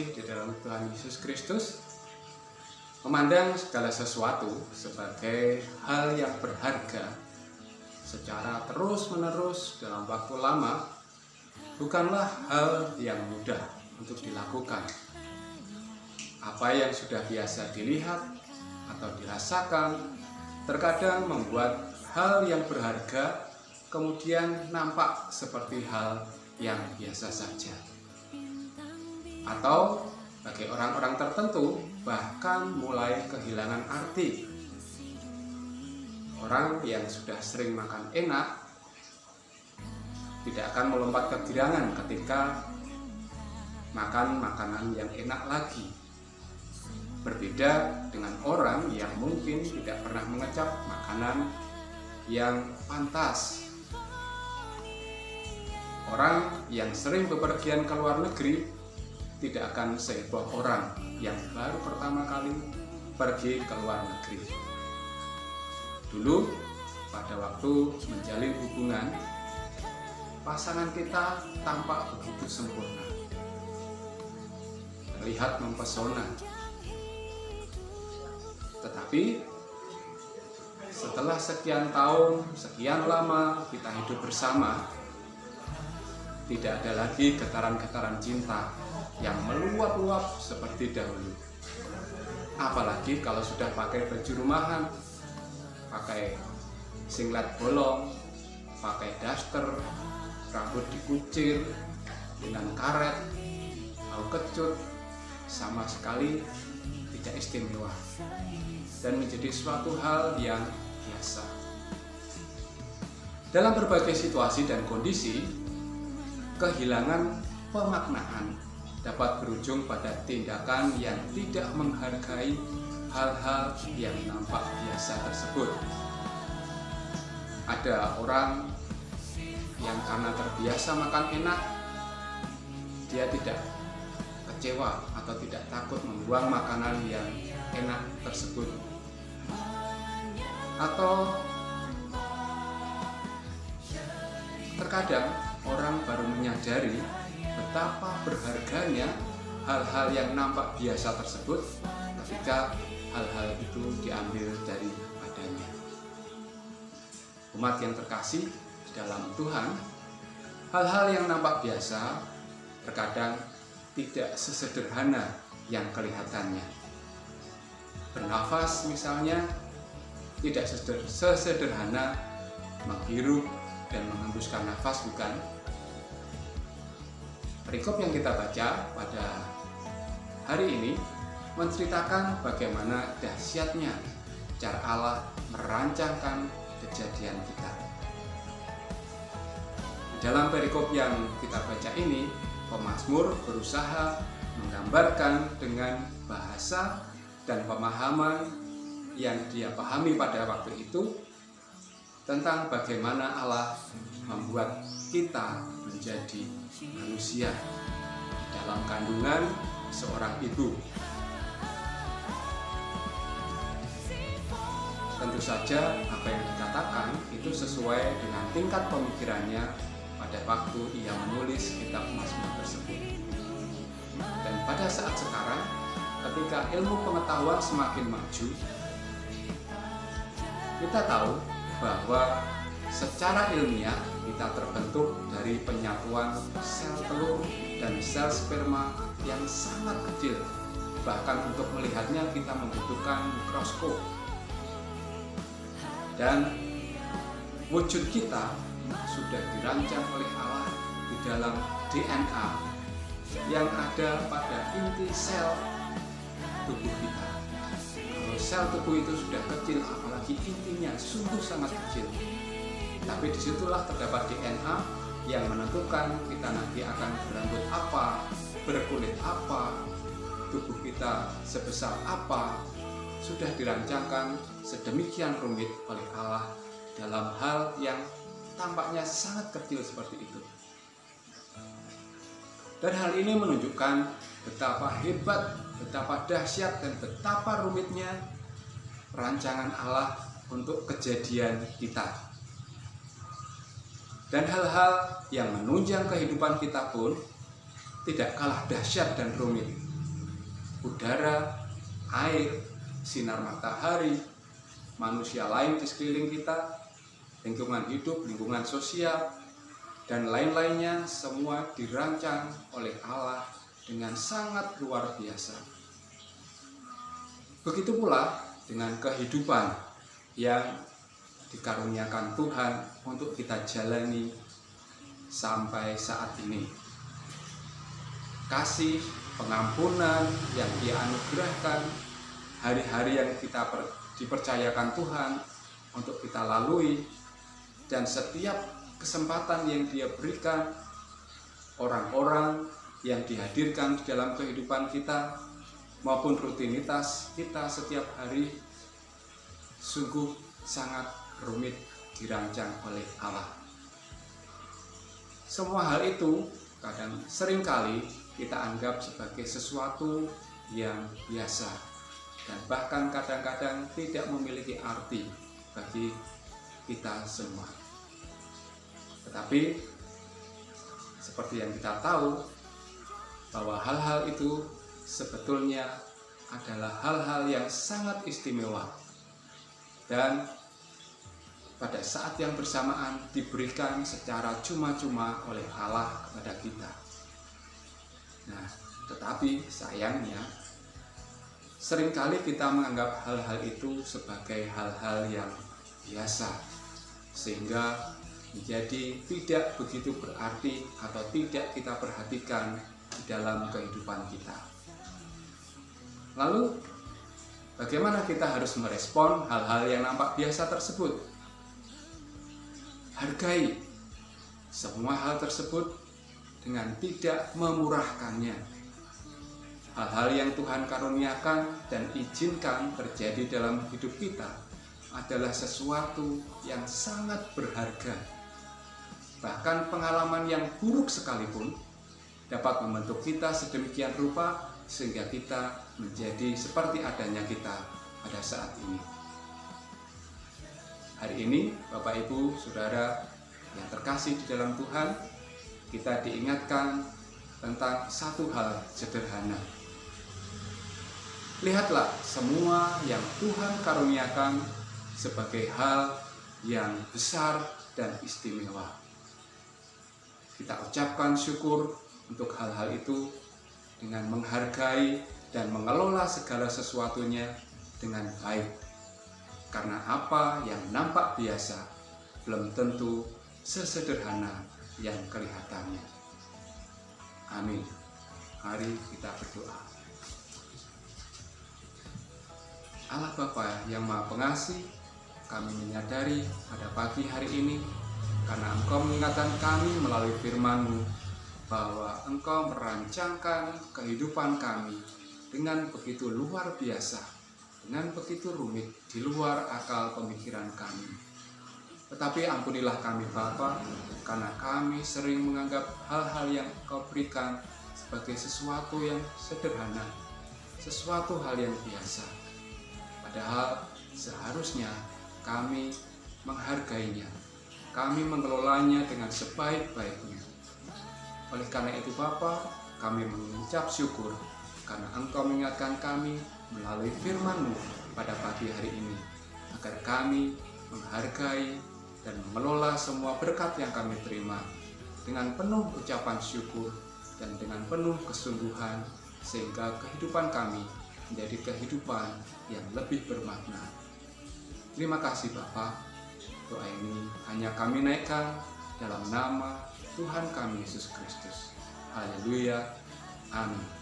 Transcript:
terkasih di dalam Tuhan Yesus Kristus, memandang segala sesuatu sebagai hal yang berharga secara terus-menerus dalam waktu lama bukanlah hal yang mudah untuk dilakukan. Apa yang sudah biasa dilihat atau dirasakan terkadang membuat hal yang berharga kemudian nampak seperti hal yang biasa saja. Atau bagi orang-orang tertentu bahkan mulai kehilangan arti. Orang yang sudah sering makan enak tidak akan melompat kegirangan ketika makan makanan yang enak lagi. Berbeda dengan orang yang mungkin tidak pernah mengecap makanan yang pantas. Orang yang sering bepergian ke luar negeri tidak akan seheboh orang yang baru pertama kali pergi ke luar negeri. Dulu, pada waktu menjalin hubungan, pasangan kita tampak begitu sempurna, terlihat mempesona. Tetapi, setelah sekian tahun, sekian lama kita hidup bersama, tidak ada lagi getaran-getaran cinta yang meluap-luap seperti dahulu. Apalagi kalau sudah pakai baju rumahan, pakai singlet bolong, pakai daster, rambut dikucir dengan karet, bau kecut, sama sekali tidak istimewa dan menjadi suatu hal yang biasa. Dalam berbagai situasi dan kondisi, kehilangan pemaknaan dapat berujung pada tindakan yang tidak menghargai hal-hal yang nampak biasa tersebut. Ada orang yang karena terbiasa makan enak, dia tidak kecewa atau tidak takut membuang makanan yang enak tersebut. Atau terkadang orang baru menyadari betapa berharganya hal-hal yang nampak biasa tersebut ketika hal-hal itu diambil dari padanya. Umat yang terkasih di dalam Tuhan, hal-hal yang nampak biasa terkadang tidak sesederhana yang kelihatannya. Bernafas misalnya tidak sesederhana menghirup dan menghembuskan nafas, bukan? Perikop yang kita baca pada hari ini menceritakan bagaimana dahsyatnya cara Allah merancangkan kejadian kita. Dalam perikop yang kita baca ini, pemazmur berusaha menggambarkan dengan bahasa dan pemahaman yang dia pahami pada waktu itu tentang bagaimana Allah membuat kita menjadi manusia dalam kandungan seorang ibu. Tentu saja apa yang dikatakan itu sesuai dengan tingkat pemikirannya pada waktu ia menulis kitab Mazmur tersebut. Dan pada saat sekarang, ketika ilmu pengetahuan semakin maju, kita tahu bahwa secara ilmiah kita terbentuk dari penyatuan sel telur dan sel sperma yang sangat kecil. Bahkan untuk melihatnya kita membutuhkan mikroskop. Dan wujud kita sudah dirancang oleh Allah di dalam DNA yang ada pada inti sel tubuh kita. Kalau sel tubuh itu sudah kecil, apalagi intinya sungguh sangat kecil. Tapi disitulah terdapat DNA yang menentukan kita nanti akan berambut apa, berkulit apa, tubuh kita sebesar apa, sudah dirancangkan sedemikian rumit oleh Allah dalam hal yang tampaknya sangat kecil seperti itu. Dan hal ini menunjukkan betapa hebat, betapa dahsyat, dan betapa rumitnya rancangan Allah untuk kejadian kita. Dan hal-hal yang menunjang kehidupan kita pun tidak kalah dahsyat dan rumit. udara, air, sinar matahari, manusia lain di sekeliling kita, lingkungan hidup, lingkungan sosial, dan lain-lainnya semua dirancang oleh Allah dengan sangat luar biasa. Begitu pula dengan kehidupan yang dikaruniakan Tuhan untuk kita jalani sampai saat ini. Kasih, pengampunan yang Dia anugerahkan, hari-hari yang kita dipercayakan Tuhan untuk kita lalui, dan setiap kesempatan yang Dia berikan, orang-orang yang dihadirkan di dalam kehidupan kita maupun rutinitas kita setiap hari sungguh sangat rumit dirancang oleh Allah. Semua hal itu kadang seringkali kita anggap sebagai sesuatu yang biasa dan bahkan kadang-kadang tidak memiliki arti bagi kita semua. Tetapi seperti yang kita tahu bahwa hal-hal itu sebetulnya adalah hal-hal yang sangat istimewa dan pada saat yang bersamaan diberikan secara cuma-cuma oleh Allah kepada kita. Nah, tetapi sayangnya seringkali kita menganggap hal-hal itu sebagai hal-hal yang biasa, sehingga menjadi tidak begitu berarti atau tidak kita perhatikan di dalam kehidupan kita. Lalu, bagaimana kita harus merespon hal-hal yang nampak biasa tersebut? Hargai semua hal tersebut dengan tidak memurahkannya. Hal-hal yang Tuhan karuniakan dan izinkan terjadi dalam hidup kita adalah sesuatu yang sangat berharga. Bahkan pengalaman yang buruk sekalipun dapat membentuk kita sedemikian rupa sehingga kita menjadi seperti adanya kita pada saat ini. Hari ini, Bapak, Ibu, Saudara yang terkasih di dalam Tuhan, kita diingatkan tentang satu hal sederhana. Lihatlah semua yang Tuhan karuniakan sebagai hal yang besar dan istimewa. Kita ucapkan syukur untuk hal-hal itu dengan menghargai dan mengelola segala sesuatunya dengan baik. Karena apa yang nampak biasa belum tentu sesederhana yang kelihatannya. Amin. Mari kita berdoa. Allah Bapa yang Maha Pengasih, kami menyadari pada pagi hari ini karena Engkau mengingatkan kami melalui firman-Mu bahwa Engkau merancangkan kehidupan kami dengan begitu luar biasa, dengan begitu rumit, di luar akal pemikiran kami. Tetapi ampunilah kami Bapa, karena kami sering menganggap hal-hal yang Engkau berikan sebagai sesuatu yang sederhana, sesuatu hal yang biasa. Padahal seharusnya kami menghargainya, kami mengelolanya dengan sebaik-baiknya. Oleh karena itu Bapa, kami mengucap syukur karena Engkau mengingatkan kami melalui firman-Mu pada pagi hari ini, agar kami menghargai dan mengelola semua berkat yang kami terima dengan penuh ucapan syukur dan dengan penuh kesungguhan, sehingga kehidupan kami menjadi kehidupan yang lebih bermakna. Terima kasih Bapa. Doa ini hanya kami naikkan dalam nama Tuhan kami Yesus Kristus. Haleluya. Amin.